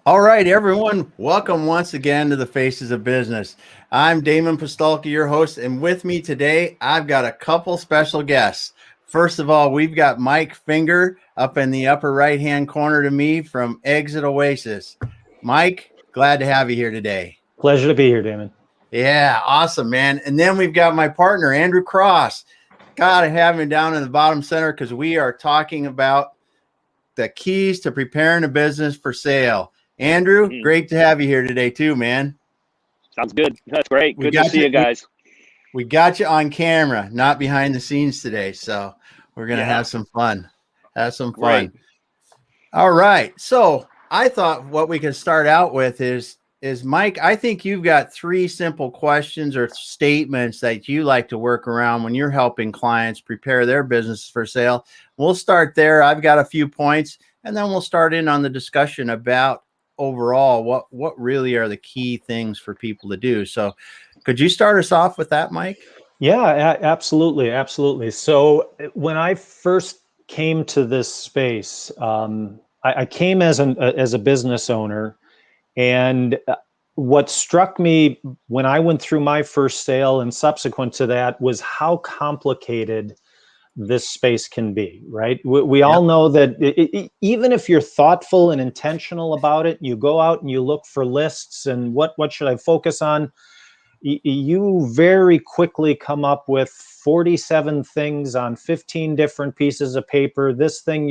All right, everyone, welcome once again to the Faces of Business. I'm Damon Postolka, your host, and with me today, I've got a couple special guests. First of all, we've got Mike Finger up in the upper right-hand corner to me from Exit Oasis. Mike, glad to have you here today. Pleasure to be here, Damon. Yeah, awesome, man. And then we've got my partner, Andrew Cross. Gotta have him down in the bottom center because we are talking about the keys to preparing a business for sale. Andrew, great to have you here today too, man. Sounds good. That's great. We Good to got see you guys. We got you on camera, not behind the scenes today. So we're going to have some fun. Have some fun. Great. All right. So I thought what we could start out with is Mike, I think you've got three simple questions or statements that you like to work around when you're helping clients prepare their business for sale. We'll start there. I've got a few points, and then we'll start in on the discussion about overall what really are the key things for people to do. So could you start us off with that, Mike? Yeah, absolutely. So when I first came to this space, I came as a business owner, and what struck me when I went through my first sale and subsequent to that was how complicated this space can be, right? We all know that even if you're thoughtful and intentional about it, you go out and you look for lists and what should I focus on? You very quickly come up with 47 things on 15 different pieces of paper. This thing,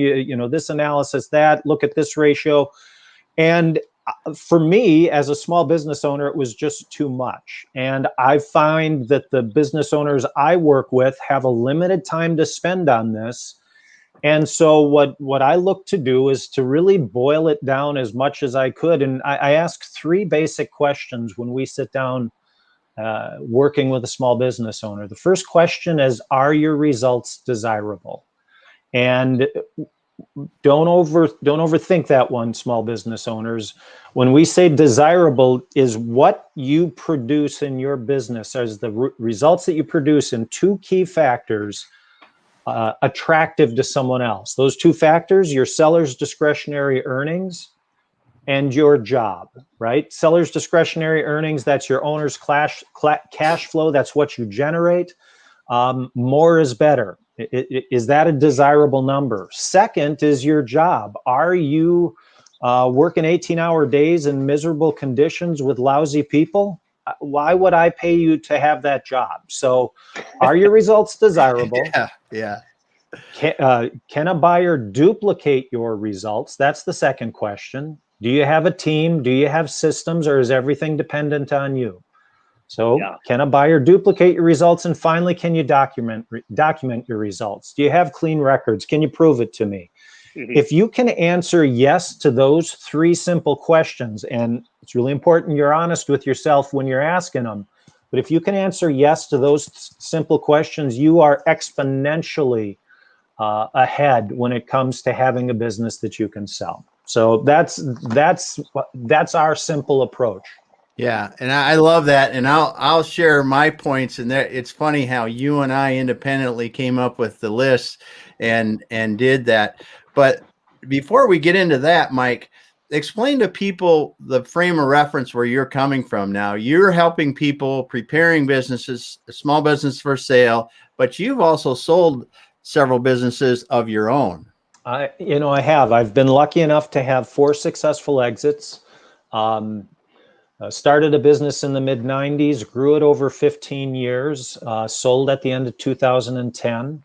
this analysis, that, look at this ratio. And for me, as a small business owner, it was just too much. And I find that the business owners I work with have a limited time to spend on this. And so what I look to do is to really boil it down as much as I could. And I ask three basic questions when we sit down working with a small business owner. The first question is, are your results desirable? And don't overthink that one, small business owners. When we say desirable, is what you produce in your business as the results that you produce in two key factors attractive to someone else. Those two factors, your seller's discretionary earnings and your job, right? Seller's discretionary earnings, that's your owner's cash flow. That's what you generate. More is better. Is that a desirable number? Second is your job. Are you working 18-hour days in miserable conditions with lousy people? Why would I pay you to have that job? So are your results desirable? Yeah. Can a buyer duplicate your results? That's the second question. Do you have a team? Do you have systems, or is everything dependent on you? So can a buyer duplicate your results? And finally, can you document your results? Do you have clean records? Can you prove it to me? If you can answer yes to those three simple questions, and it's really important you're honest with yourself when you're asking them, but if you can answer yes to those simple questions, you are exponentially ahead when it comes to having a business that you can sell. So that's our simple approach. Yeah, and I love that, and I'll share my points. And there, it's funny how you and I independently came up with the list and did that. But before we get into that, Mike, explain to people the frame of reference where you're coming from. Now, you're helping people preparing businesses, small business for sale, but you've also sold several businesses of your own. I have. I've been lucky enough to have 4 successful exits. Started a business in the mid-90s, grew it over 15 years, sold at the end of 2010.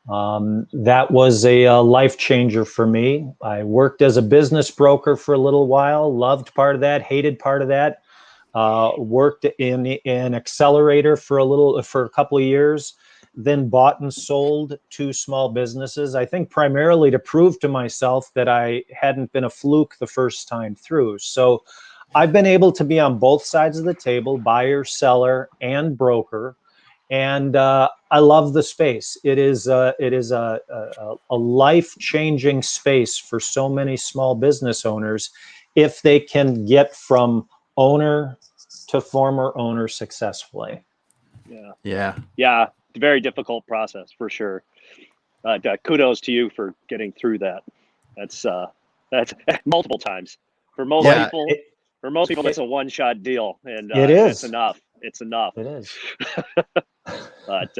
That was a life changer for me. I worked as a business broker for a little while, loved part of that, hated part of that. Worked in an accelerator for a couple of years, then bought and sold 2 small businesses, I think primarily to prove to myself that I hadn't been a fluke the first time through. So I've been able to be on both sides of the table, buyer, seller, and broker. And I love the space. It is a life-changing space for so many small business owners if they can get from owner to former owner successfully. Yeah. It's a very difficult process for sure. Kudos to you for getting through that. That's multiple times. For most Yeah. people, it's a one-shot deal, and It is. it's enough. It's enough. It is. But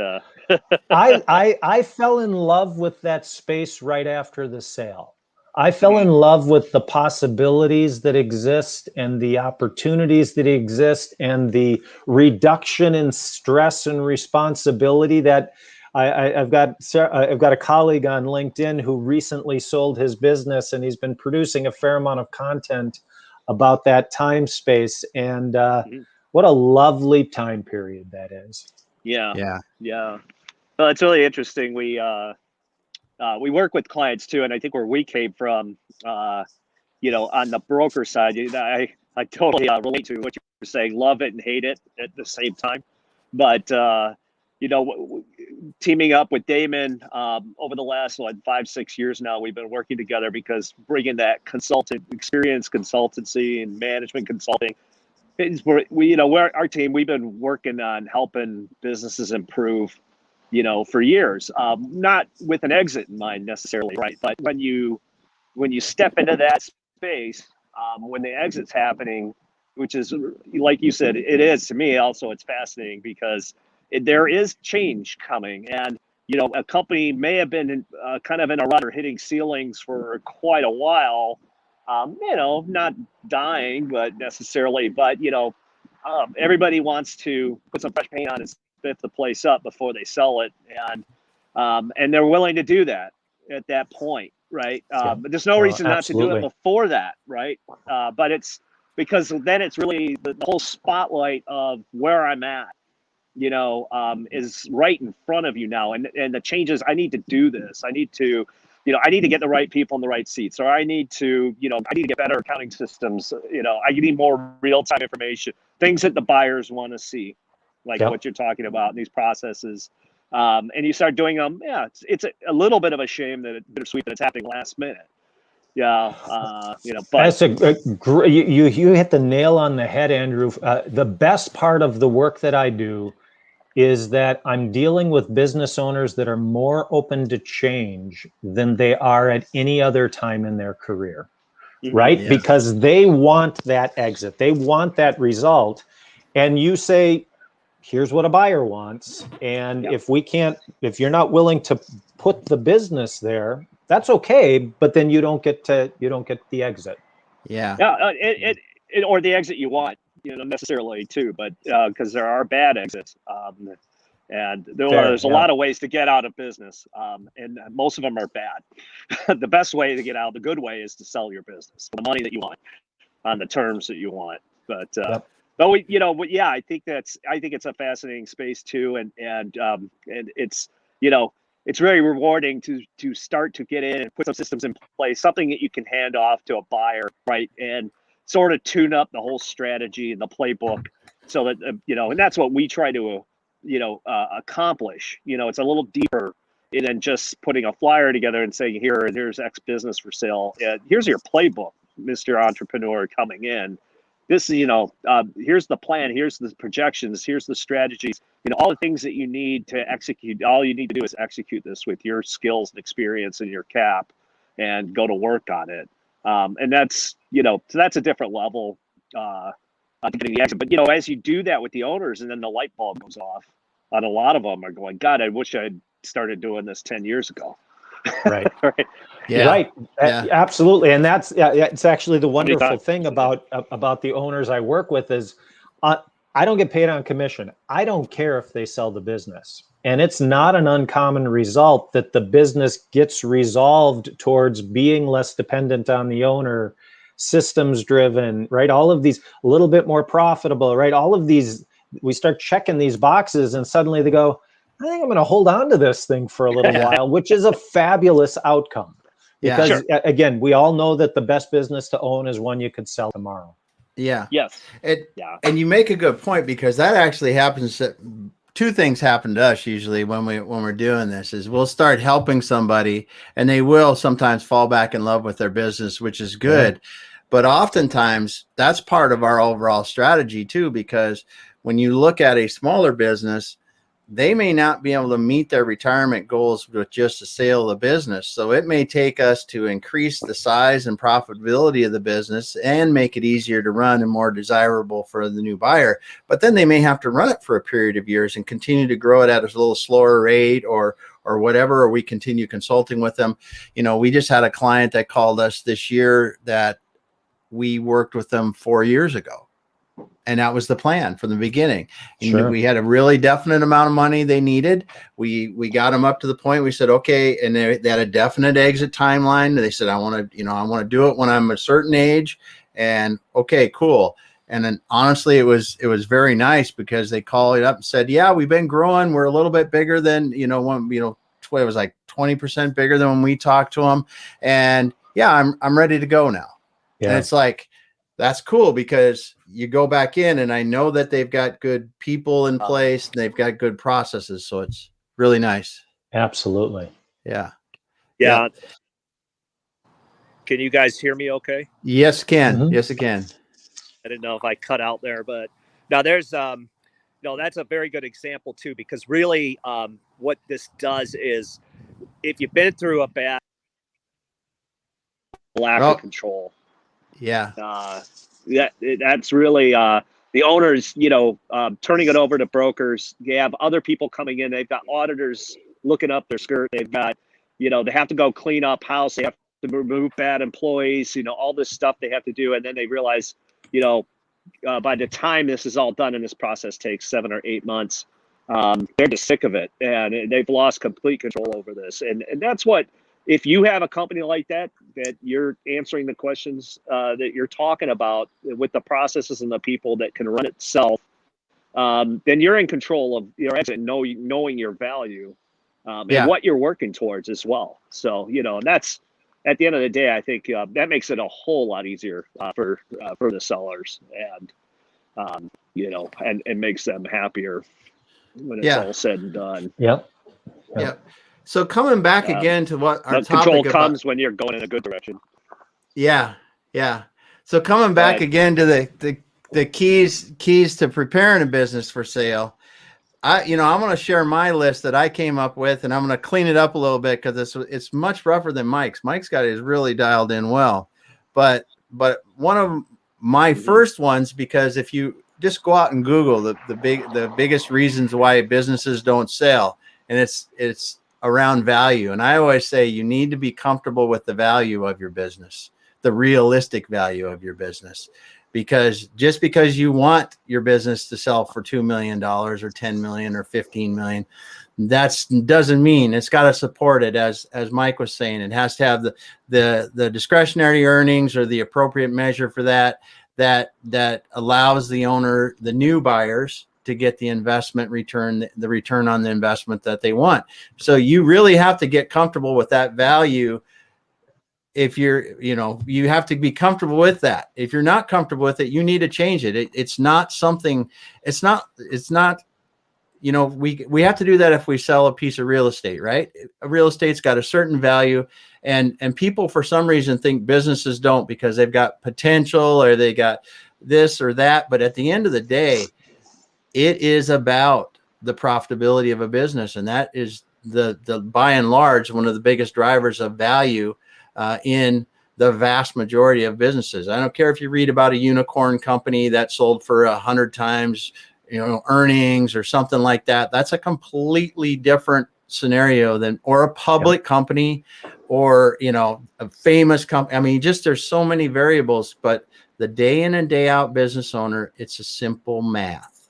I fell in love with that space right after the sale. I fell in love with the possibilities that exist and the opportunities that exist and the reduction in stress and responsibility that I've got a colleague on LinkedIn who recently sold his business, and he's been producing a fair amount of content about that time space. And what a lovely time period that is. Yeah. Well, it's really interesting. We work with clients too, and I think where we came from, on the broker side, I totally relate to what you're saying. Love it and hate it at the same time. But teaming up with Damon over the last 5-6 years now, we've been working together because bringing that consultancy and management consulting. Our team, we've been working on helping businesses improve, for years, not with an exit in mind necessarily, right? But when you step into that space, when the exit's happening, which is, like you said, it is, to me also, it's fascinating because there is change coming, and a company may have been kind of in a rut or hitting ceilings for quite a while, not dying, but everybody wants to put some fresh paint on and spiff the place up before they sell it, and they're willing to do that at that point, right? But there's no reason not to do it before that, right? But it's because then it's really the whole spotlight of where I'm at, is right in front of you now, and the changes. I need to do this. I need to get the right people in the right seats, or I need to get better accounting systems. I need more real-time information, things that the buyers want to see, like what you're talking about in these processes. And you start doing them. Yeah, it's a little bit of a shame that it's bittersweet that it's happening last minute. Yeah, but that's a great. You hit the nail on the head, Andrew. The best part of the work that I do is that I'm dealing with business owners that are more open to change than they are at any other time in their career, right? Yeah. Because they want that exit, they want that result, and you say, here's what a buyer wants, and if you're not willing to put the business there, that's okay, but then you don't get the exit. Or the exit you want, necessarily too, but because there are bad exits, and there's a lot of ways to get out of business, and most of them are bad. The best way to get out, the good way, is to sell your business for the money that you want on the terms that you want. But I think it's a fascinating space too, and it's it's very rewarding to start to get in and put some systems in place, something that you can hand off to a buyer, right, and sort of tune up the whole strategy and the playbook, so that and that's what we try to accomplish. It's a little deeper than just putting a flyer together and saying, here's X business for sale, here's your playbook, Mr. Entrepreneur, coming in. This here's the plan, here's the projections, here's the strategies, all the things that you need to execute. All you need to do is execute this with your skills and experience and your cap, and go to work on it. And that's so that's a different level getting the exit. But as you do that with the owners, and then the light bulb goes off on a lot of them, are going, God, I wish I'd started doing this 10 years ago. Right. Right. Yeah. Right. Yeah. Absolutely. And that's it's actually the wonderful thing about the owners I work with is I don't get paid on commission. I don't care if they sell the business. And it's not an uncommon result that the business gets resolved towards being less dependent on the owner, systems driven, right? All of these, a little bit more profitable, right? All of these, we start checking these boxes, and suddenly they go, I think I'm going to hold on to this thing for a little while, which is a fabulous outcome. Because again, we all know that the best business to own is one you could sell tomorrow. Yeah. Yes. And you make a good point, because that actually happens. Two things happen to us usually when we're doing this: is we'll start helping somebody, and they will sometimes fall back in love with their business, which is good. Yeah. But oftentimes that's part of our overall strategy too, because when you look at a smaller business, they may not be able to meet their retirement goals with just the sale of the business. So it may take us to increase the size and profitability of the business and make it easier to run and more desirable for the new buyer. But then they may have to run it for a period of years and continue to grow it at a little slower rate or whatever, or we continue consulting with them. You know, we just had a client that called us this year that we worked with them 4 years ago. And that was the plan from the beginning. Sure. We had a really definite amount of money they needed. We got them up to the point. We said, okay. And they had a definite exit timeline. They said, I want to do it when I'm a certain age. And okay, cool. And then honestly, it was very nice because they called it up and said, yeah, we've been growing. We're a little bit bigger than, it was like 20% bigger than when we talked to them. And yeah, I'm ready to go now. Yeah. And it's like, that's cool because you go back in and I know that they've got good people in place and they've got good processes. So it's really nice. Absolutely. Yeah. Yeah. Can you guys hear me okay? Yes, can. Mm-hmm. Yes, it can. I didn't know if I cut out there, but now there's, that's a very good example too, because really what this does is if you've been through a bad lack of control. Yeah. That's really the owners, turning it over to brokers. They have other people coming in. They've got auditors looking up their skirt. They've got, they have to go clean up house. They have to remove bad employees, all this stuff they have to do. And then they realize, by the time this is all done and this process takes 7 or 8 months, they're just sick of it. And they've lost complete control over this. And that's what, if you have a company like that you're answering the questions that you're talking about with the processes and the people that can run itself, then you're in control of your exit, knowing your value and what you're working towards as well. So, and that's at the end of the day, I think that makes it a whole lot easier for the sellers and makes them happier when it's all said and done. Yep. So coming back again to what our control comes when you're going in a good direction. Yeah. So coming back again to the keys to preparing a business for sale. I'm going to share my list that I came up with, and I'm going to clean it up a little bit because it's much rougher than Mike's. Mike's got it really dialed in well, but one of my first ones, because if you just go out and Google the biggest reasons why businesses don't sell, and it's around value. And I always say you need to be comfortable with the value of your business, the realistic value of your business, because just because you want your business to sell for $2 million or 10 million or 15 million, that doesn't mean it's got to support it. As Mike was saying, it has to have the discretionary earnings or the appropriate measure for that allows the owner, the new buyers, to get the investment return, the return on the investment that they want. So you really have to get comfortable with that value. If you have to be comfortable with that. If you're not comfortable with it, you need to change it. It's not, we have to do that if we sell a piece of real estate, right? A real estate's got a certain value, and people for some reason think businesses don't because they've got potential or they got this or that. But at the end of the day, it is about the profitability of a business. And that is the by and large, one of the biggest drivers of value in the vast majority of businesses. I don't care if you read about a unicorn company that sold for 100 times, earnings or something like that. That's a completely different scenario or a public company or, a famous company. I mean, there's so many variables, but the day in and day out business owner, it's a simple math.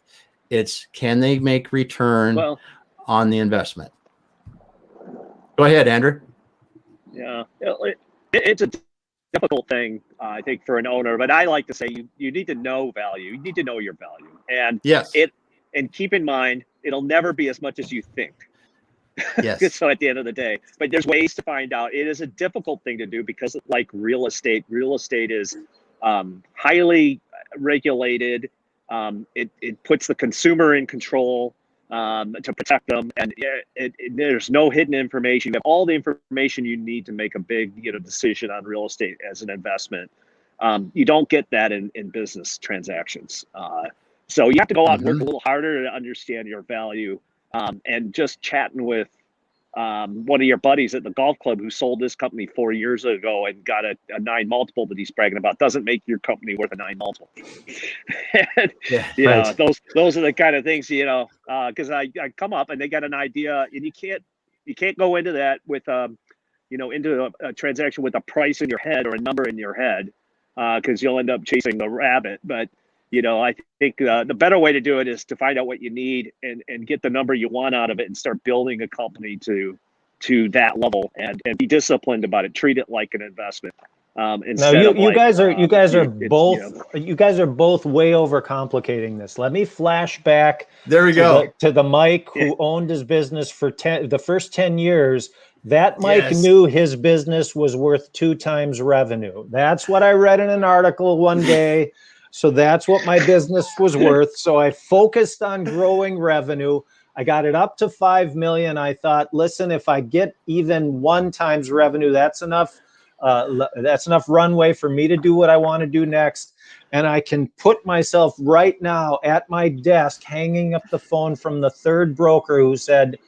It's, can they make return on the investment? Go ahead, Andrew. Yeah, it's a difficult thing, I think, for an owner. But I like to say you need to know value. You need to know your value, and and keep in mind it'll never be as much as you think. Yes. So at the end of the day, but there's ways to find out. It is a difficult thing to do because, like real estate is highly regulated. It puts the consumer in control to protect them, and there's no hidden information. You have all the information you need to make a big decision on real estate as an investment. You don't get that in business transactions. So you have to go out and work a little harder to understand your value. and just chatting with one of your buddies at the golf club who sold this company 4 years ago and got a 9 multiple that he's bragging about doesn't make your company worth a 9 multiple. And, you know, those are the kind of things, you know, because I come up and they got an idea, and you can't go into that with you know, into a transaction with a price in your head or a number in your head, because you'll end up chasing the rabbit. But you know, I think the better way to do it is to find out what you need and get the number you want out of it and start building a company to that level and be disciplined about it. Treat it like an investment. Now you guys are both way overcomplicating this. Let me flash back. There we go to the Mike who owned his business for the first 10 years. That Mike knew his business was worth 2 times revenue. That's what I read in an article one day. So that's what my business was worth. So I focused on growing revenue. I got it up to 5 million. I thought, listen, if I get even 1 times revenue, that's enough. That's enough runway for me to do what I want to do next. And I can put myself right now at my desk, hanging up the phone from the 3rd broker who said,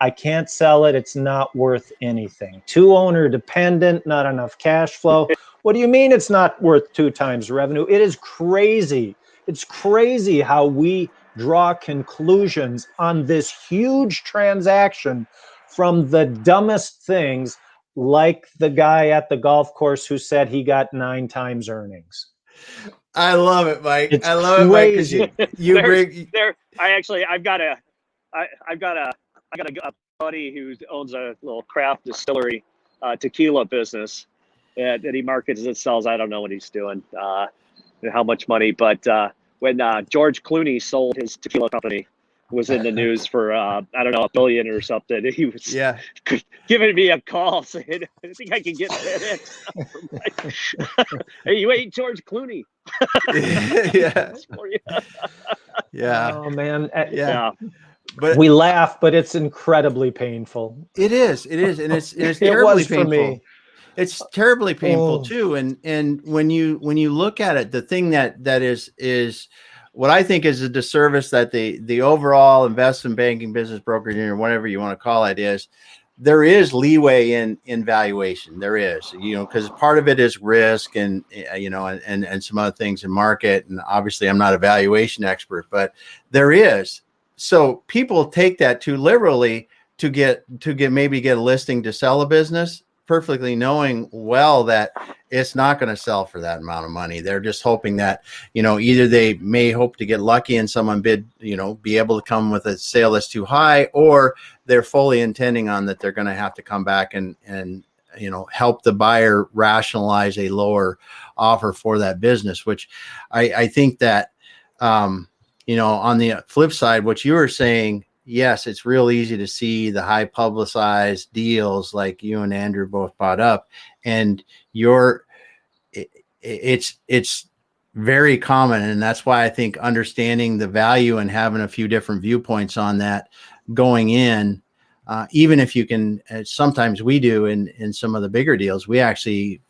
I can't sell it. It's not worth anything. 2 owner dependent, not enough cash flow. What do you mean it's not worth 2 times revenue? It is crazy. It's crazy how we draw conclusions on this huge transaction from the dumbest things, like the guy at the golf course who said he got 9 times earnings. I love it, Mike. It's I love crazy. it, Mike, because I've got a buddy who owns a little craft distillery, tequila business that he markets and sells. I don't know what he's doing, how much money, but when George Clooney sold his tequila company, was in the news for I don't know, $1 billion or something. He was giving me a call saying, I think I can get FedEx. Hey, you ain't George Clooney. Oh man. But we laugh, but it's incredibly painful. It is, and it's terribly painful. For me. It's terribly painful too. And when you look at it, the thing that is what I think is a disservice that the overall investment banking business brokerage or whatever you want to call it is, there is leeway in valuation. There is, you know, because part of it is risk and, you know, and some other things in market. And obviously I'm not a valuation expert, but there is. So people take that too liberally to maybe get a listing to sell a business, perfectly knowing well that it's not going to sell for that amount of money. They're just hoping that, you know, either they may hope to get lucky and someone be able to come with a sale that's too high, or they're fully intending on that they're going to have to come back and you know, help the buyer rationalize a lower offer for that business, which I think that, you know, on the flip side, what you were saying, yes, it's real easy to see the high publicized deals like you and Andrew both brought up, and it's very common. And that's why I think understanding the value and having a few different viewpoints on that going in, even if you can, sometimes we do in some of the bigger deals, we actually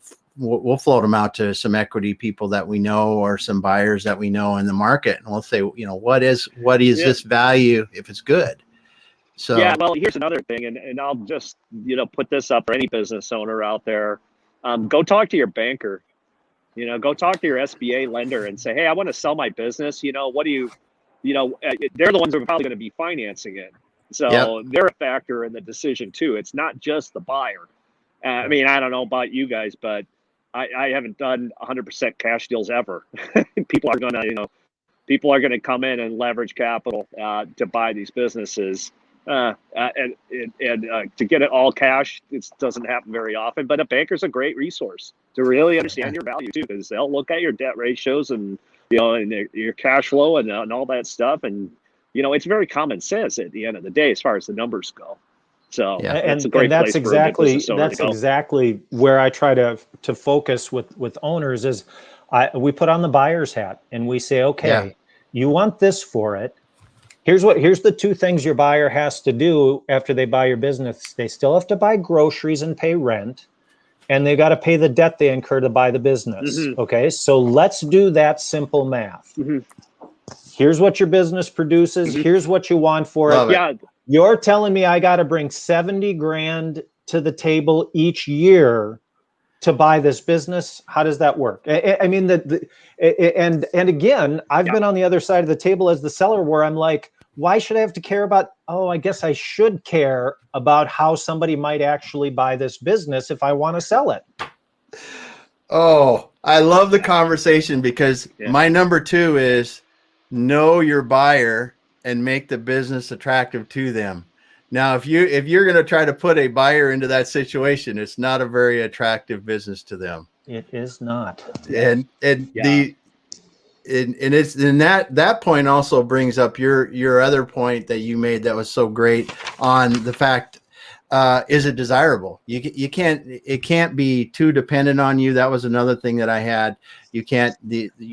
we'll float them out to some equity people that we know or some buyers that we know in the market. And we'll say, you know, what is this value if it's good? So, yeah, well, here's another thing. And I'll just, you know, put this up for any business owner out there. Go talk to your banker, you know, go talk to your SBA lender and say, hey, I want to sell my business. You know, what do you know, they're the ones who are probably going to be financing it. So they're a factor in the decision too. It's not just the buyer. I mean, I don't know about you guys, but I haven't done 100% cash deals ever. People are going to come in and leverage capital to buy these businesses, and to get it all cash. It doesn't happen very often. But a banker's a great resource to really understand your value too, because they'll look at your debt ratios and, you know, and your cash flow and all that stuff. And, you know, it's very common sense at the end of the day as far as the numbers go. So that's a great place for a business owner to go. Exactly where I try to focus with owners is we put on the buyer's hat and we say, okay, you want this for it. Here's the 2 things your buyer has to do after they buy your business. They still have to buy groceries and pay rent, and they got to pay the debt they incur to buy the business. Mm-hmm. Okay, so let's do that simple math. Mm-hmm. Here's what your business produces. Mm-hmm. Here's what you want for it. Yeah. You're telling me I got to bring 70 grand to the table each year to buy this business? How does that work? I mean, and again, I've been on the other side of the table as the seller where I'm like, why should I have to care about, I guess I should care about how somebody might actually buy this business if I want to sell it. Oh, I love the conversation because my number 2 is know your buyer and make the business attractive to them. Now, if you're going to try to put a buyer into that situation, it's not a very attractive business to them. It is not. And it's and that point also brings up your other point that you made that was so great on the fact, is it desirable? It can't be too dependent on you. That was another thing that I had. You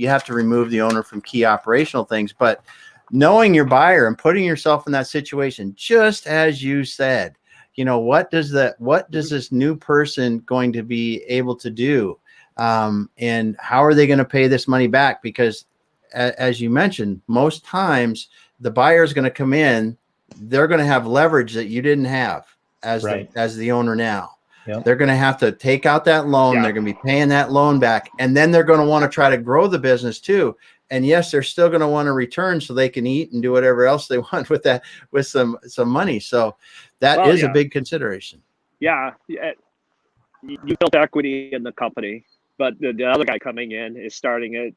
have to remove the owner from key operational things, but knowing your buyer and putting yourself in that situation, just as you said, what does this new person going to be able to do? And how are they going to pay this money back? Because as you mentioned, most times the buyer is going to come in, they're going to have leverage that you didn't have as the owner now. Yep. They're going to have to take out that loan. They're going to be paying that loan back. And then they're going to want to try to grow the business too. And yes, they're still going to want to return so they can eat and do whatever else they want with that, with some money. So that is a big consideration. Yeah. You built equity in the company, but the other guy coming in is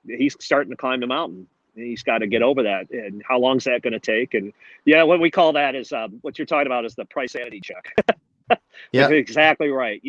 he's starting to climb the mountain. And he's got to get over that. And how long is that going to take? And what we call that is what you're talking about is the price sanity check. Yeah, exactly right.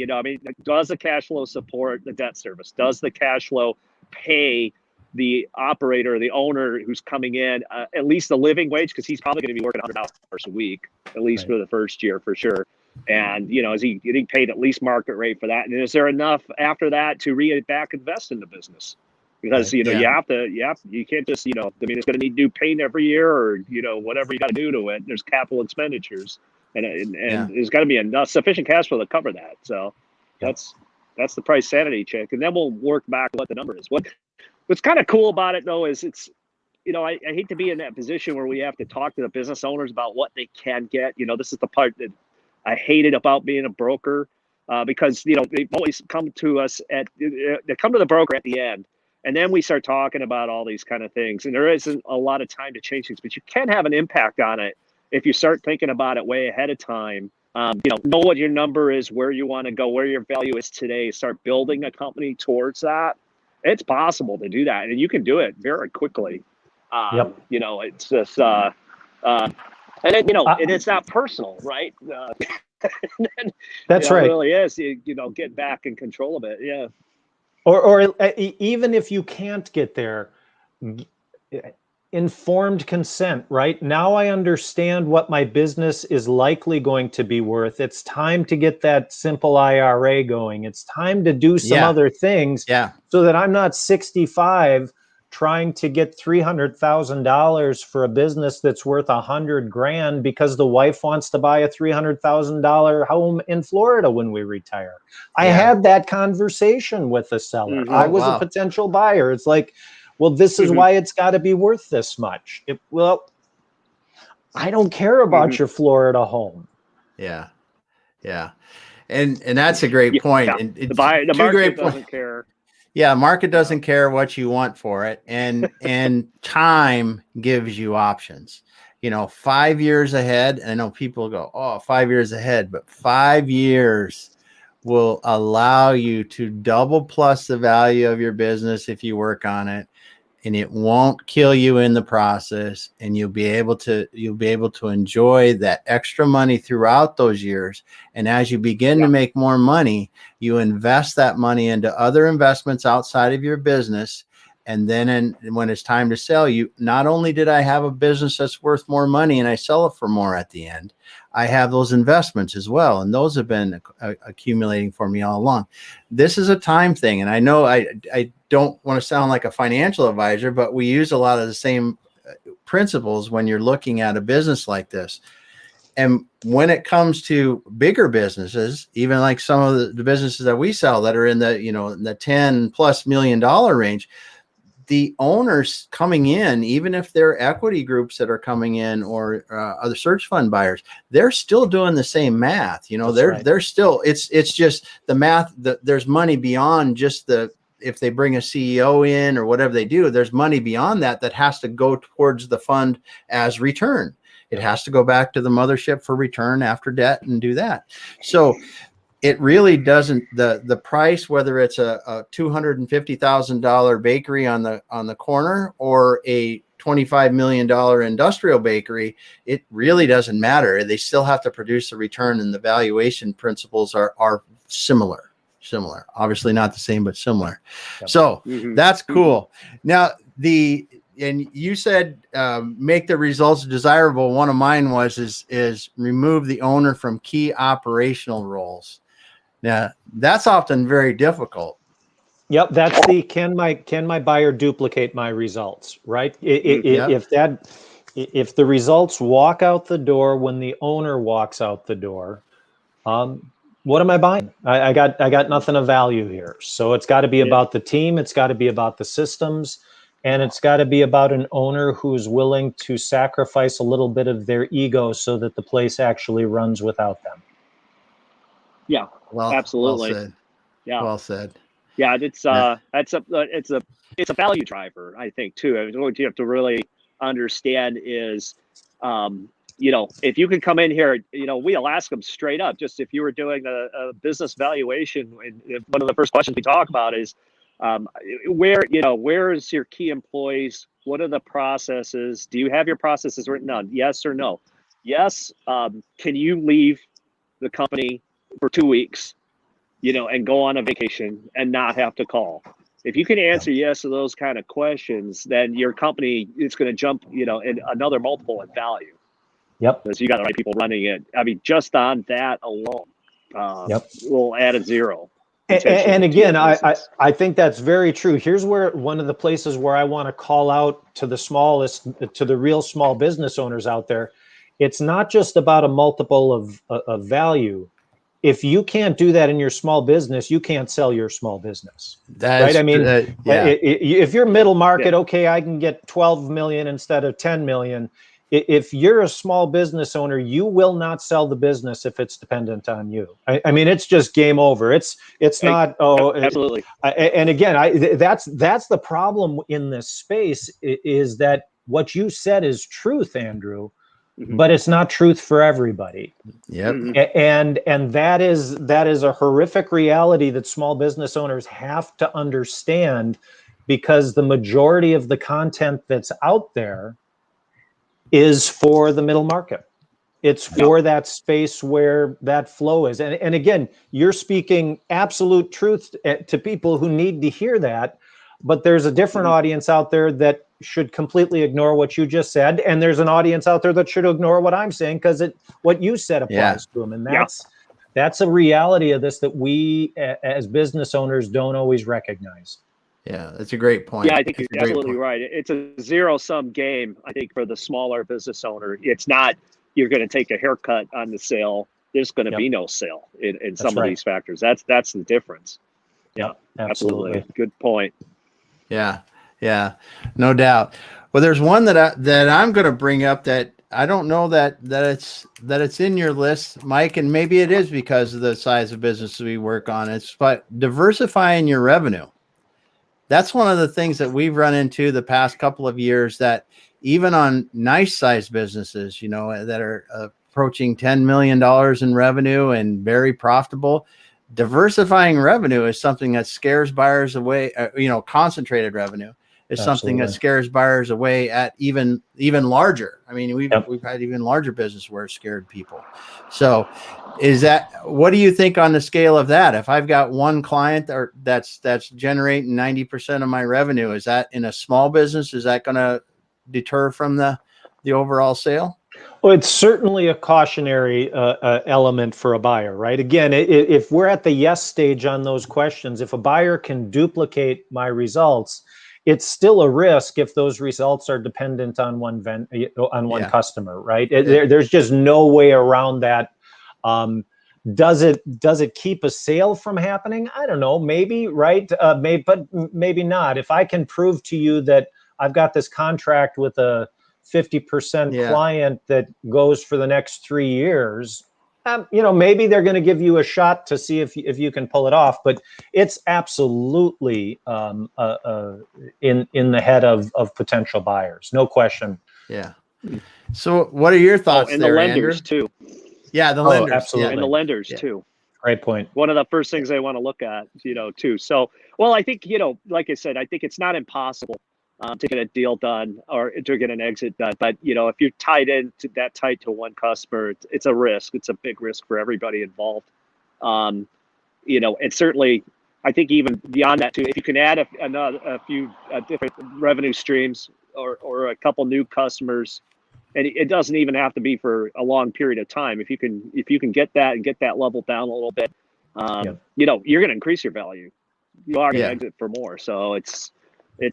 Does the cash flow support the debt service? Does the cash flow pay the operator, the owner who's coming in, at least the living wage? Because he's probably going to be working $100 a week, at least for the first year, for sure. And, is he getting paid at least market rate for that? And is there enough after that to invest in the business? Because, you can't just, it's going to need new paint every year or, whatever you got to do to it. There's capital expenditures and there's got to be enough sufficient cash flow to cover that. So that's the price sanity check. And then we'll work back what the number is. What's kind of cool about it though, is it's, I hate to be in that position where we have to talk to the business owners about what they can get. This is the part that I hated about being a broker, because, they always come to us they come to the broker at the end. And then we start talking about all these kind of things. And there isn't a lot of time to change things, but you can have an impact on it if you start thinking about it way ahead of time. Know what your number is, where you want to go, where your value is today. Start building a company towards that. It's possible to do that. And you can do it very quickly. It's just, and it's not personal, right? That's right. It really is, get back in control of it. Yeah. Or even if you can't get there, informed consent, right? Now I understand what my business is likely going to be worth. It's time to get that simple IRA going. It's time to do some other things so that I'm not 65 trying to get $300,000 for a business that's worth $100,000 because the wife wants to buy a $300,000 home in Florida when we retire. I had that conversation with a seller. I was a potential buyer. It's like, well, this is why it's got to be worth this much. I don't care about your Florida home. Yeah. Yeah. And that's a great point. And the market doesn't care. Yeah, market doesn't care what you want for it. And time gives you options. 5 years ahead. I know people go, 5 years ahead, but 5 years will allow you to double plus the value of your business if you work on it. And it won't kill you in the process, and you'll be able to enjoy that extra money throughout those years. And as you begin to make more money, you invest that money into other investments outside of your business. And then when it's time to sell, not only did I have a business that's worth more money and I sell it for more at the end, I have those investments as well. And those have been accumulating for me all along. This is a time thing. And I know I don't want to sound like a financial advisor, but we use a lot of the same principles when you're looking at a business like this. And when it comes to bigger businesses, even like some of the businesses that we sell that are in the, in the $10+ million range, the owners coming in, even if they're equity groups that are coming in or other search fund buyers, they're still doing the same math. You know, they're still, it's just the math that there's money beyond just if they bring a CEO in or whatever they do, there's money beyond that has to go towards the fund as return. It has to go back to the mothership for return after debt and do that. So it really doesn't, the price, whether it's a $250,000 bakery on the corner or a $25 million industrial bakery, it really doesn't matter. They still have to produce a return, and the valuation principles are similar. Obviously not the same, but similar. Yep. So that's cool. Now and you said make the results desirable. One of mine is remove the owner from key operational roles. Now, that's often very difficult. Yep, that's the can my buyer duplicate my results, right? If the results walk out the door when the owner walks out the door, what am I buying? I got nothing of value here. So it's got to be about the team, it's got to be about the systems, and it's got to be about an owner who's willing to sacrifice a little bit of their ego so that the place actually runs without them. Yeah, well, absolutely. Well said. Yeah, well said. Yeah, it's a value driver, I think, too. I mean, what you have to really understand is, if you can come in here, we'll ask them straight up. Just if you were doing a business valuation, and one of the first questions we talk about is, where is your key employees? What are the processes? Do you have your processes written down? Yes or no? Yes. Can you leave the company for 2 weeks, and go on a vacation and not have to call? If you can answer yes to those kind of questions, then your company is going to jump, in another multiple in value. Yep. Because you got the right people running it. I mean, just on that alone, we'll add a zero. And again, I think that's very true. Here's where one of the places where I want to call out to the real small business owners out there. It's not just about a multiple of value. If you can't do that in your small business, you can't sell your small business. Right? I mean, if you're middle market, okay, I can get 12 million instead of 10 million. If you're a small business owner, you will not sell the business if it's dependent on you. I mean, it's just game over. It's not. Absolutely. And again, that's the problem in this space, is that what you said is truth, Andrew. But it's not truth for everybody. Yep. And that is a horrific reality that small business owners have to understand, because the majority of the content that's out there is for the middle market. It's for that space where that flow is. And again, you're speaking absolute truth to people who need to hear that. But there's a different audience out there that should completely ignore what you just said, and there's an audience out there that should ignore what I'm saying, because what you said applies to them, and that's a reality of this that we as business owners don't always recognize. Yeah, that's a great point. Yeah, I think you're absolutely right. It's a zero-sum game, I think, for the smaller business owner. It's not you're going to take a haircut on the sale. There's going to be no sale in some of these factors. That's the difference. Yeah, absolutely. Good point. Yeah, no doubt. Well, there's one that I'm going to bring up that I don't know that it's in your list, Mike, and maybe it is because of the size of business we work on. It's but diversifying your revenue. That's one of the things that we've run into the past couple of years, that even on nice sized businesses, that are approaching $10 million in revenue and very profitable, diversifying revenue is something that scares buyers away. Concentrated revenue is something that scares buyers away at even larger. I mean, we've had even larger business where it scared people. So what do you think on the scale of that? If I've got one client that's generating 90% of my revenue, is that in a small business? Is that going to deter from the overall sale? Well, it's certainly a cautionary element for a buyer, right? Again, if we're at the yes stage on those questions, if a buyer can duplicate my results, it's still a risk if those results are dependent on one customer, right? There's just no way around that. Does it keep a sale from happening? I don't know, maybe, right? But maybe not. If I can prove to you that I've got this contract with a 50% client that goes for the next 3 years, maybe they're going to give you a shot to see if you can pull it off. But it's absolutely in the head of potential buyers, no question. Yeah. So, what are your thoughts and there, the lenders Andrew? too. Yeah, the lenders, absolutely. And the lenders too. Great point. One of the first things they want to look at, too. So, well, I think, like I said, I think it's not impossible to get a deal done or to get an exit done. But, if you're tied to one customer, it's a risk. It's a big risk for everybody involved. And certainly, I think even beyond that too, if you can add a few different revenue streams or a couple new customers, and it doesn't even have to be for a long period of time. If you can get that and get that level down a little bit, you're going to increase your value. You are going to exit for more. So it's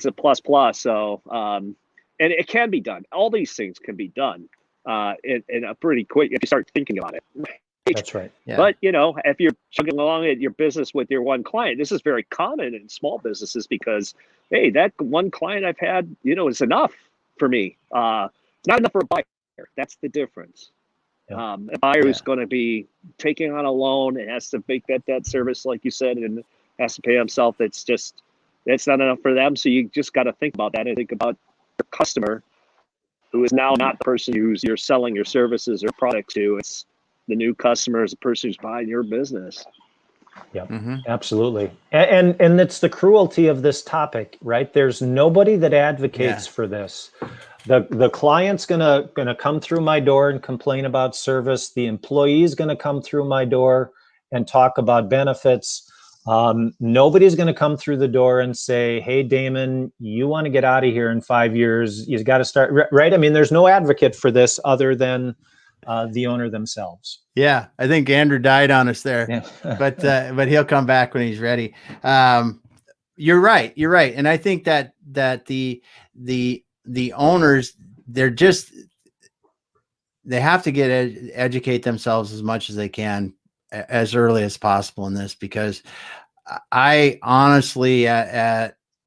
a plus. So and it can be done. All these things can be done in a pretty quick if you start thinking about it. That's right. Yeah. But if you're chugging along at your business with your one client, this is very common in small businesses because hey, that one client I've had, is enough for me. It's not enough for a buyer. That's the difference. A buyer who's going to be taking on a loan and has to make that debt service, like you said, and has to pay himself. That's not enough for them. So you just got to think about that and think about the customer who is now not the person you're selling your services or products to. It's the new customer is the person who's buying your business. Yeah, absolutely. And it's the cruelty of this topic, right? There's nobody that advocates for this. The client's gonna come through my door and complain about service. The employee's gonna come through my door and talk about benefits. Nobody's gonna come through the door and say, "Hey, Damon, you want to get out of here in 5 years? You've got to start." Right? I mean, there's no advocate for this other than the owner themselves. Yeah, I think Andrew died on us there, but he'll come back when he's ready. You're right, and I think that the owners they have to educate themselves as much as they can as early as possible in this, because I honestly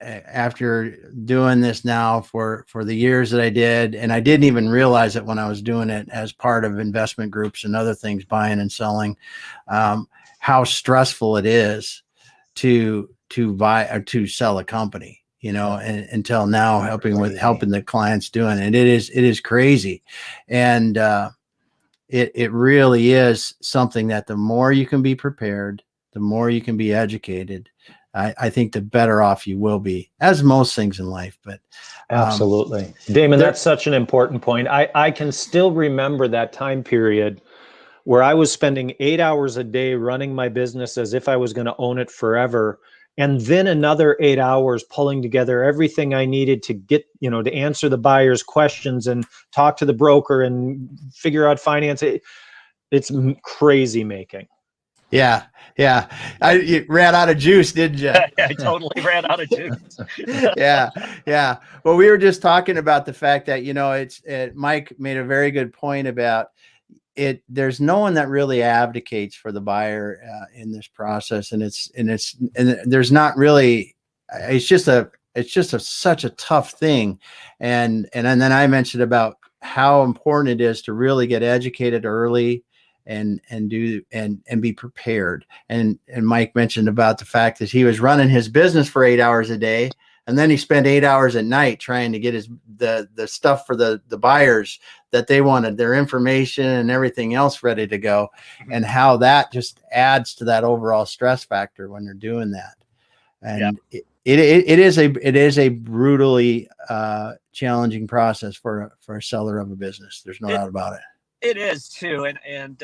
after doing this now for the years that I did, and I didn't even realize it when I was doing it as part of investment groups and other things, buying and selling, how stressful it is to buy or to sell a company, and until now helping the clients doing it. It is crazy. And it really is something that the more you can be prepared, the more you can be educated, I think the better off you will be, as most things in life. But absolutely, Damon, that's such an important point. I can still remember that time period where I was spending 8 hours a day running my business as if I was going to own it forever. And then another 8 hours pulling together everything I needed to get, to answer the buyer's questions and talk to the broker and figure out finance. It's crazy making. Yeah. You ran out of juice, didn't you? I totally ran out of juice. Yeah. Well, we were just talking about the fact that, Mike made a very good point about it. There's no one that really advocates for the buyer in this process. And there's not really, it's just such a tough thing. And then I mentioned about how important it is to really get educated early and be prepared. And Mike mentioned about the fact that he was running his business for 8 hours a day, and then he spent 8 hours at night trying to get the stuff for the buyers that they wanted, their information and everything else ready to go, and how that just adds to that overall stress factor when they're doing that. And it is a brutally challenging process for a seller of a business. There's no doubt about it. It is too, and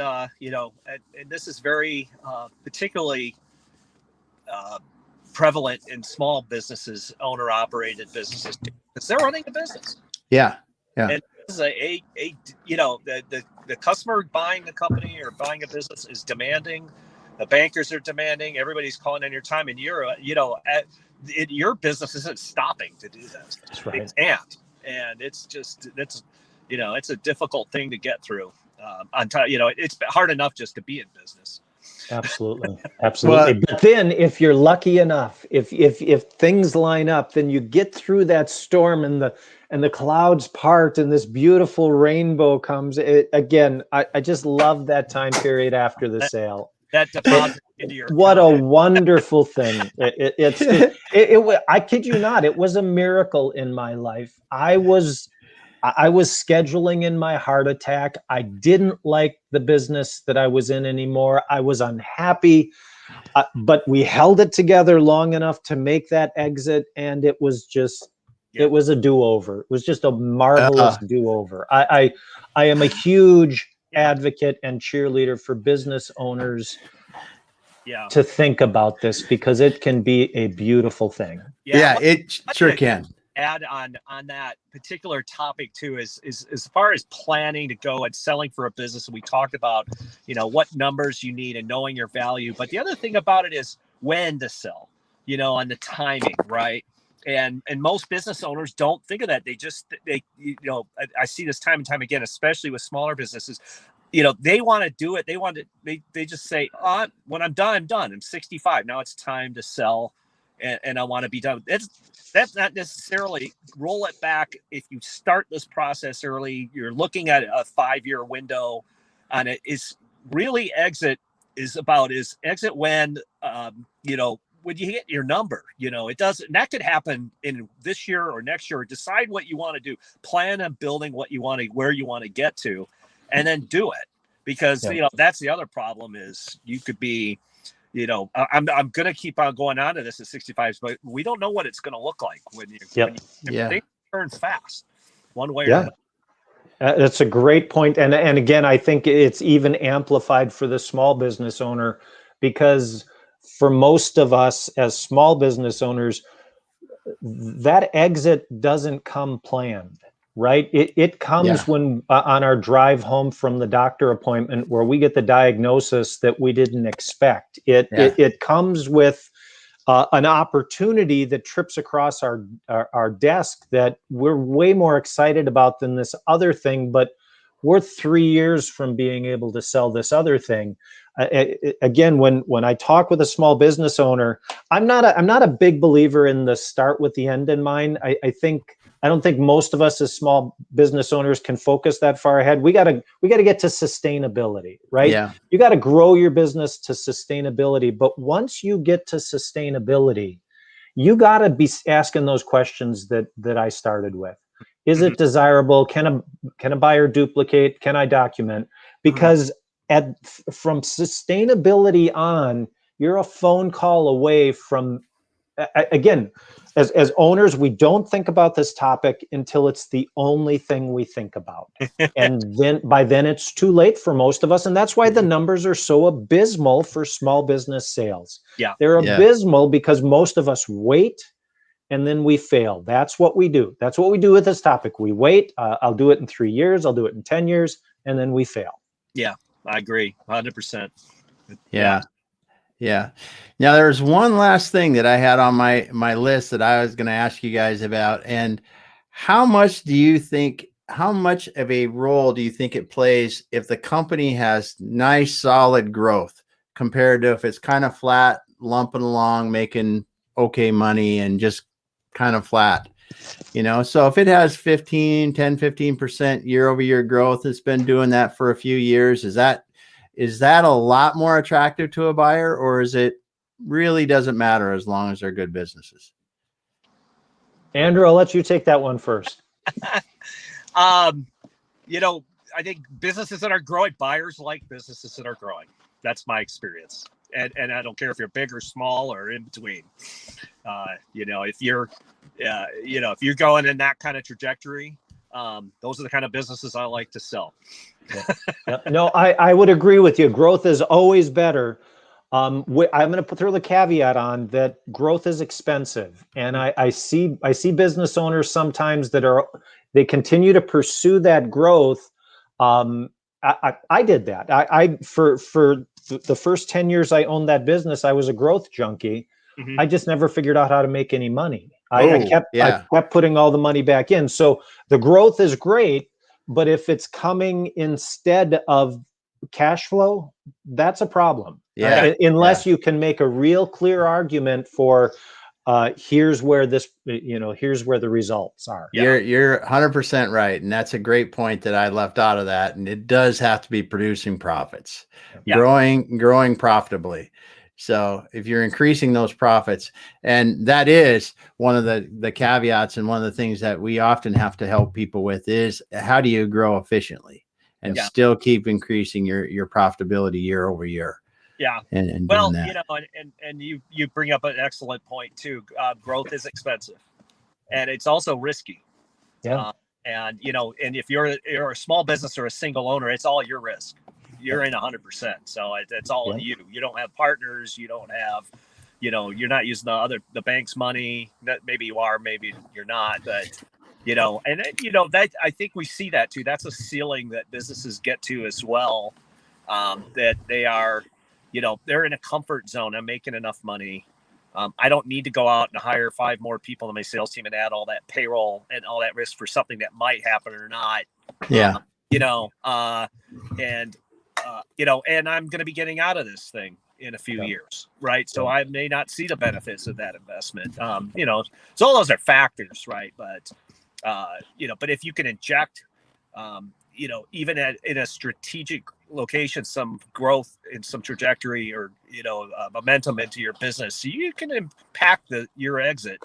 this is very particularly prevalent in small businesses, owner-operated businesses, because they're running a business. Yeah. And this is the customer buying the company or buying a business is demanding. The bankers are demanding. Everybody's calling on your time, and your business isn't stopping to do this. That's right. And it's a difficult thing to get through. It's hard enough just to be in business. Absolutely. Absolutely. But then if you're lucky enough, if things line up, then you get through that storm and the clouds part and this beautiful rainbow comes. I just love that time period after the sale. That deposit into your What account. a wonderful thing. I kid you not, it was a miracle in my life. I was scheduling in my heart attack. I didn't like the business that I was in anymore. I was unhappy, but we held it together long enough to make that exit. And it was just, it was a do-over. It was just a marvelous do-over. I am a huge advocate and cheerleader for business owners to think about this, because it can be a beautiful thing. Yeah, it sure can. Add on that particular topic too is as far as planning to go and selling for a business. And we talked about, what numbers you need and knowing your value. But the other thing about it is when to sell, and the timing, right? And most business owners don't think of that. I see this time and time again, especially with smaller businesses. They want to do it. They just say, when I'm done, I'm done. I'm 65. Now it's time to sell. And I want to be done. That's not necessarily roll it back. If you start this process early, you're looking at a 5-year window on it. Is really exit when, when you hit your number, it doesn't, that could happen in this year or next year. Decide what you want to do, plan on building where you want to get to, and then do it. Because, that's the other problem is you could be, I'm going to keep on going on to this at 65, but we don't know what it's going to look like when things turn fast one way or another. That's a great point. And again, I think it's even amplified for the small business owner, because for most of us as small business owners, that exit doesn't come planned. Right. It comes when on our drive home from the doctor appointment, where we get the diagnosis that we didn't expect. It comes with an opportunity that trips across our desk that we're way more excited about than this other thing. But we're 3 years from being able to sell this other thing. Again, when I talk with a small business owner, I'm not a big believer in the start with the end in mind. I don't think most of us as small business owners can focus that far ahead. We got to get to sustainability, right? Yeah. You got to grow your business to sustainability. But once you get to sustainability, you got to be asking those questions that I started with. Is it desirable? Can a buyer duplicate? Can I document? Because from sustainability on, you're a phone call away from, again, as owners, we don't think about this topic until it's the only thing we think about. And then by then it's too late for most of us. And that's why the numbers are so abysmal for small business sales. They're abysmal because most of us wait and then we fail. That's what we do. That's what we do with this topic. We wait. I'll do it in 3 years. I'll do it in 10 years. And then we fail. Yeah, I agree. 100%. Yeah. Now there's one last thing that I had on my list that I was going to ask you guys about. And how much of a role do you think it plays if the company has nice, solid growth compared to if it's kind of flat, lumping along, making okay money and just kind of flat, So if it has 15% year-over-year growth, it's been doing that for a few years. Is that a lot more attractive to a buyer, or is it really doesn't matter as long as they're good businesses? Andrew, I'll let you take that one first. I think businesses that are growing, buyers like businesses that are growing. That's my experience. And I don't care if you're big or small or in between. If you're going in that kind of trajectory, those are the kind of businesses I like to sell. No, I would agree with you. Growth is always better. I'm going to throw the caveat on that growth is expensive. And I see business owners sometimes they continue to pursue that growth. I did that. For the first 10 years I owned that business, I was a growth junkie. I just never figured out how to make any money. I kept putting all the money back in. So the growth is great, but if it's coming instead of cash flow, that's a problem. Yeah. Unless you can make a real clear argument for, here's where here's where the results are. You're 100% right, and that's a great point that I left out of that. And it does have to be producing profits, growing profitably. So if you're increasing those profits, and that is one of the caveats, and one of the things that we often have to help people with is, how do you grow efficiently and still keep increasing your profitability year over year? Yeah. And well, doing that. you know, and you bring up an excellent point too. Growth is expensive, and it's also risky. Yeah. And you know, and if you're a small business or a single owner, it's all your risk. You're in 100%. So it's all on you. You don't have partners. You don't have, you know, you're not using the bank's money. That maybe you are, maybe you're not, but you know, and you know that I think we see that too. That's a ceiling that businesses get to as well. That they are, you know, they're in a comfort zone. I'm making enough money. I don't need to go out and hire 5 more people in my sales team and add all that payroll and all that risk for something that might happen or not. Yeah. You know, you know, and I'm going to be getting out of this thing in a few years, right? So I may not see the benefits of that investment. You know, so all those are factors, right? But you know, but if you can inject, you know, even in a strategic location, some growth in some trajectory or, you know, momentum into your business, you can impact your exit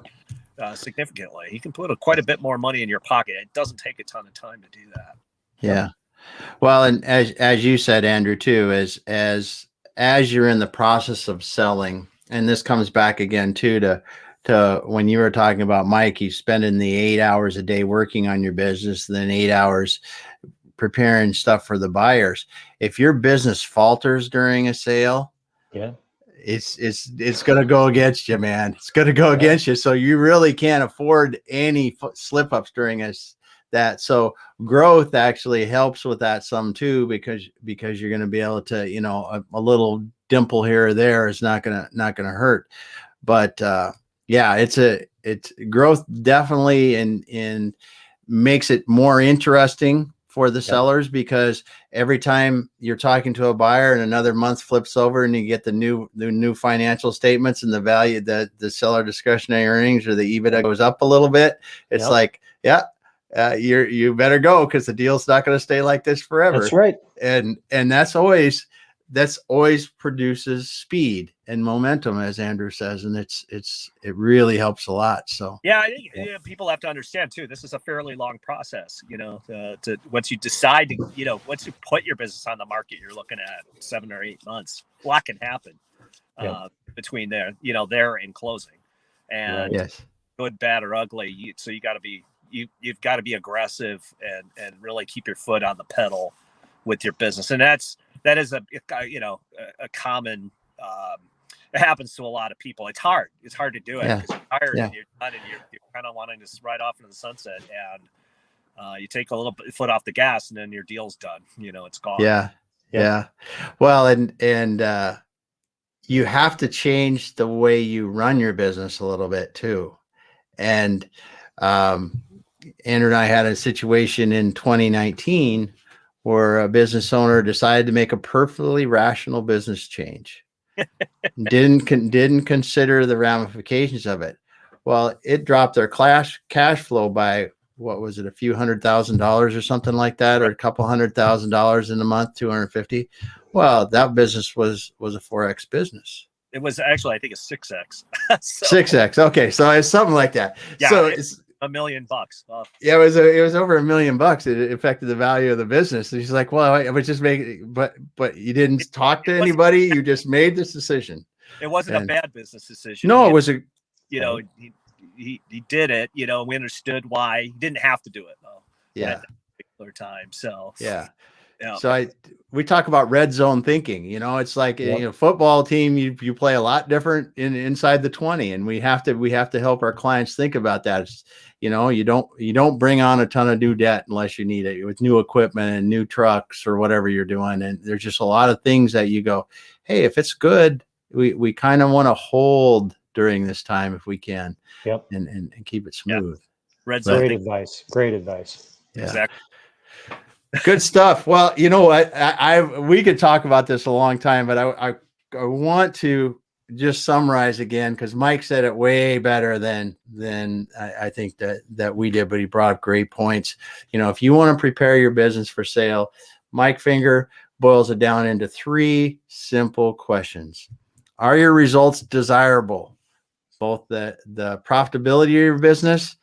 significantly. You can put quite a bit more money in your pocket. It doesn't take a ton of time to do that. Yeah. Well, and as you said, Andrew, too, as you're in the process of selling, and this comes back again too to when you were talking about Mike, you spending the 8 hours a day working on your business, then 8 hours preparing stuff for the buyers. If your business falters during a sale, it's going to go against you, man. It's going to go against you. So you really can't afford any slip ups during that. So growth actually helps with that some too, because you're going to be able to, you know, a little dimple here or there is not going to hurt. But yeah, it's growth definitely in makes it more interesting for the sellers, because every time you're talking to a buyer and another month flips over and you get the new financial statements and the value that the seller discretionary earnings or the EBITDA goes up a little bit, it's like, you better go, because the deal's not going to stay like this forever. That's right. And that's always produces speed and momentum, as Andrew says, and it really helps a lot. So I think people have to understand too, this is a fairly long process, you know, to once you decide to, you know, once you put your business on the market, you're looking at 7 or 8 months. A lot can happen between there, you know, there and closing, and good, bad, or ugly. So you got to be you've got to be aggressive and really keep your foot on the pedal with your business, and that is a common. It happens to a lot of people. It's hard to do it because you're tired and you're done and you're kind of wanting to ride off into the sunset, and you take a little foot off the gas and then your deal's done. You know, it's gone. Yeah. Well, and you have to change the way you run your business a little bit too. And Andrew and I had a situation in 2019 where a business owner decided to make a perfectly rational business change. didn't consider the ramifications of it. Well, it dropped their cash flow by, what was it, a few $100,000 or something like that, or a couple $100,000 in a month, 250. Well, that business was a 4X business. It was actually, I think, a 6X. 6X. Okay, so it's something like that. Yeah, so it's $1 million. Yeah, it was over $1 million. It affected the value of the business. And she's like, "Well, I was just making, but you didn't talk to anybody. You just made this decision." It wasn't a bad business decision. No, it was you know, he did it. You know, we understood why. He didn't have to do it though. At that particular time. So So we talk about red zone thinking. You know, it's like you know, football team. You play a lot different inside the 20, and we have to help our clients think about that. It's, you know, you don't bring on a ton of new debt unless you need it, with new equipment and new trucks or whatever you're doing. And there's just a lot of things that you go, hey, if it's good, we kind of want to hold during this time if we can, and keep it smooth. Red zone. Great advice. Yeah. Exactly. Good stuff. Well, you know what? We could talk about this a long time, but want to just summarize again, because Mike said it way better than I think that we did, but he brought up great points. If you want to prepare your business for sale, Mike Finger boils it down into 3 simple questions. Are your results desirable? Both the profitability of your business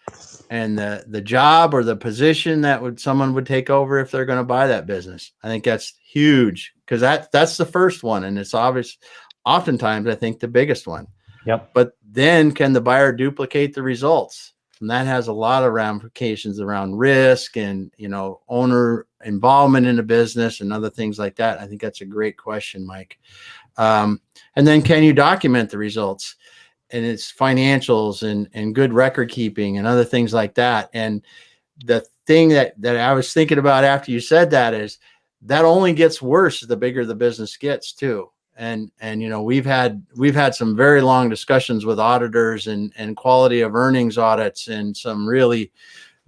and the job or the position that someone would take over if they're going to buy that business. I think that's huge, because that's the first one, and it's obvious. Oftentimes, I think the biggest one. Yep. But then, can the buyer duplicate the results? And that has a lot of ramifications around risk and owner involvement in the business and other things like that. I think that's a great question, Mike. And then, can you document the results? And it's financials and good record keeping and other things like that. And the thing that I was thinking about after you said that is that only gets worse the bigger the business gets too. And we've had some very long discussions with auditors and quality of earnings audits and some really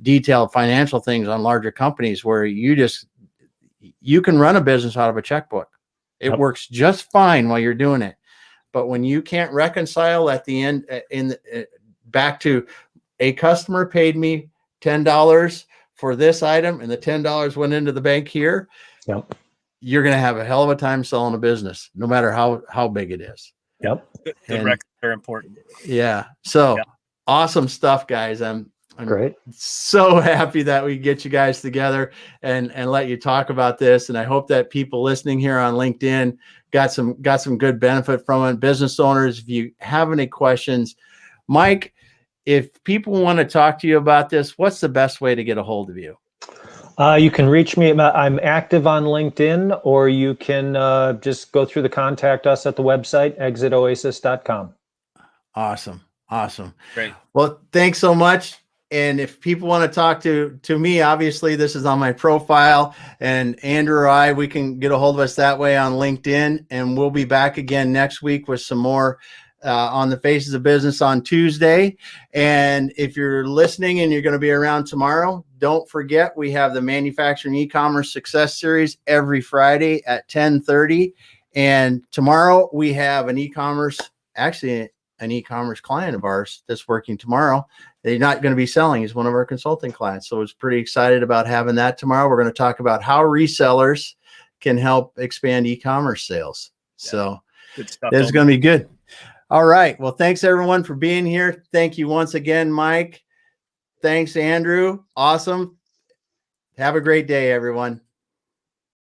detailed financial things on larger companies where you can run a business out of a checkbook. It works just fine while you're doing it. But when you can't reconcile at the end, back to a customer paid me $10 for this item and the $10 went into the bank here, you're going to have a hell of a time selling a business, no matter how big it is. Yep. Good records are important. Yeah. So awesome stuff, guys. I'm great. So happy that we get you guys together and let you talk about this. And I hope that people listening here on LinkedIn got some good benefit from it. Business owners, if you have any questions, Mike, if people want to talk to you about this, what's the best way to get a hold of you? You can reach me. I'm active on LinkedIn, or you can just go through the contact us at the website, exitoasis.com. Awesome. Great. Well, thanks so much. And if people want to talk to me, obviously this is on my profile, and Andrew or I, we can get a hold of us that way on LinkedIn, and we'll be back again next week with some more on the Faces of Business on Tuesday. And if you're listening and you're going to be around tomorrow, don't forget we have the Manufacturing E-commerce Success Series every Friday at 10:30. And tomorrow we have an e-commerce client of ours that's working tomorrow. They're not going to be selling. He's one of our consulting clients. So it's pretty excited about having that tomorrow. We're going to talk about how resellers can help expand e-commerce sales. So good stuff. This is going to be good. All right. Well, thanks everyone for being here. Thank you once again, Mike. Thanks, Andrew. Awesome. Have a great day, everyone.